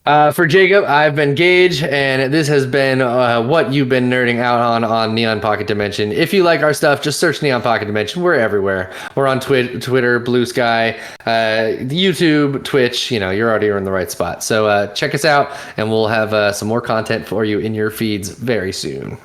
For Jacob, I've been Gage, and this has been what you've been nerding out on Neon Pocket Dimension. If you like our stuff, just search Neon Pocket Dimension. We're everywhere. We're on Twitter, Blue Sky, YouTube, Twitch. You're already in the right spot. So check us out, and we'll have some more content for you in your feeds very soon.